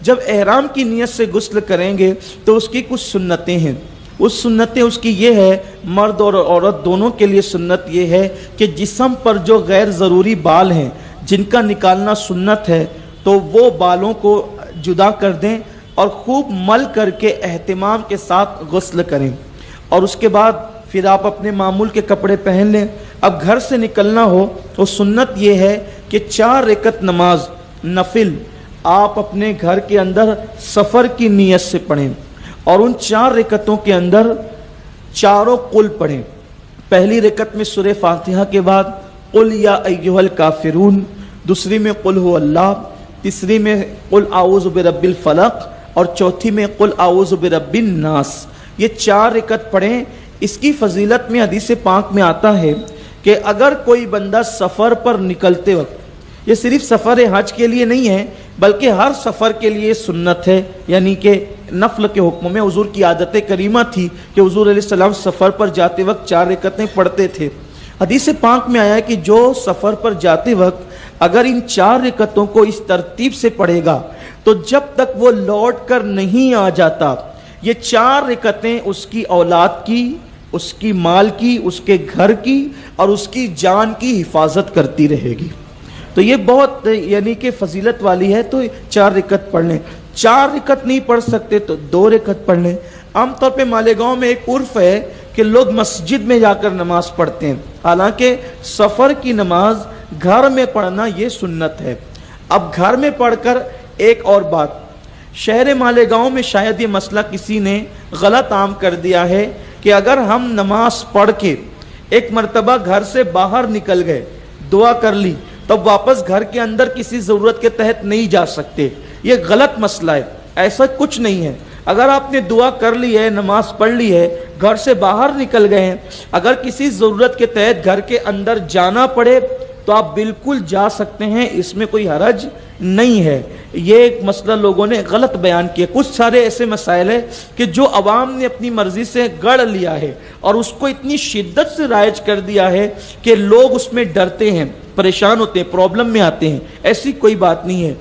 جب احرام کی نیت سے غسل کریں گے تو اس کی کچھ سنتیں ہیں. اس سنتیں اس کی یہ ہے، مرد اور عورت دونوں کے لیے سنت یہ ہے کہ جسم پر جو غیر ضروری بال ہیں جن کا نکالنا سنت ہے تو وہ بالوں کو جدا کر دیں اور خوب مل کر کے اہتمام کے ساتھ غسل کریں، اور اس کے بعد پھر آپ اپنے معمول کے کپڑے پہن لیں. اب گھر سے نکلنا ہو تو سنت یہ ہے کہ 4 رکعت نماز نفل آپ اپنے گھر کے اندر سفر کی نیت سے پڑھیں، اور ان 4 رکعتوں کے اندر چاروں قل پڑھیں. پہلی رکعت میں سورہ فاتحہ کے بعد قل یا ایھا الکافرون، دوسری میں قل هو اللہ، تیسری میں قل اعوذ برب الفلق، اور چوتھی میں قل اعوذ برب الناس. یہ 4 رکعت پڑھیں. اس کی فضیلت میں حدیث پاک میں آتا ہے کہ اگر کوئی بندہ سفر پر نکلتے وقت، یہ صرف سفر حج کے لیے نہیں ہے بلکہ ہر سفر کے لیے سنت ہے، یعنی کہ نفل کے حکم میں حضور کی عادت کریمہ تھی کہ حضور علیہ السلام سفر پر جاتے وقت 4 رکعتیں پڑھتے تھے. حدیث پاک میں آیا ہے کہ جو سفر پر جاتے وقت اگر ان 4 رکعتوں کو اس ترتیب سے پڑھے گا تو جب تک وہ لوٹ کر نہیں آ جاتا یہ 4 رکعتیں اس کی اولاد کی، اس کی مال کی، اس کے گھر کی اور اس کی جان کی حفاظت کرتی رہے گی. تو یہ بہت یعنی کہ فضیلت والی ہے. تو 4 رکعت پڑھ لیں. 4 رکعت نہیں پڑھ سکتے تو 2 رکعت پڑھ لیں. عام طور پہ مالیگاؤں میں ایک عرف ہے کہ لوگ مسجد میں جا کر نماز پڑھتے ہیں، حالانکہ سفر کی نماز گھر میں پڑھنا یہ سنت ہے. اب گھر میں پڑھ کر ایک اور بات، شہر مالیگاؤں میں شاید یہ مسئلہ کسی نے غلط عام کر دیا ہے کہ اگر ہم نماز پڑھ کے ایک مرتبہ گھر سے باہر نکل گئے، دعا کر لی، تب واپس گھر کے اندر کسی ضرورت کے تحت نہیں جا سکتے. یہ غلط مسئلہ ہے. ایسا کچھ نہیں ہے. اگر آپ نے دعا کر لی ہے، نماز پڑھ لی ہے، گھر سے باہر نکل گئے ہیں، اگر کسی ضرورت کے تحت گھر کے اندر جانا پڑے تو آپ بالکل جا سکتے ہیں، اس میں کوئی حرج نہیں ہے. یہ ایک مسئلہ لوگوں نے غلط بیان کیا. کچھ سارے ایسے مسائل ہیں کہ جو عوام نے اپنی مرضی سے گڑھ لیا ہے اور اس کو اتنی شدت سے رائج کر دیا ہے کہ لوگ اس میں ڈرتے ہیں، پریشان ہوتے ہیں، پرابلم میں آتے ہیں. ایسی کوئی بات نہیں ہے.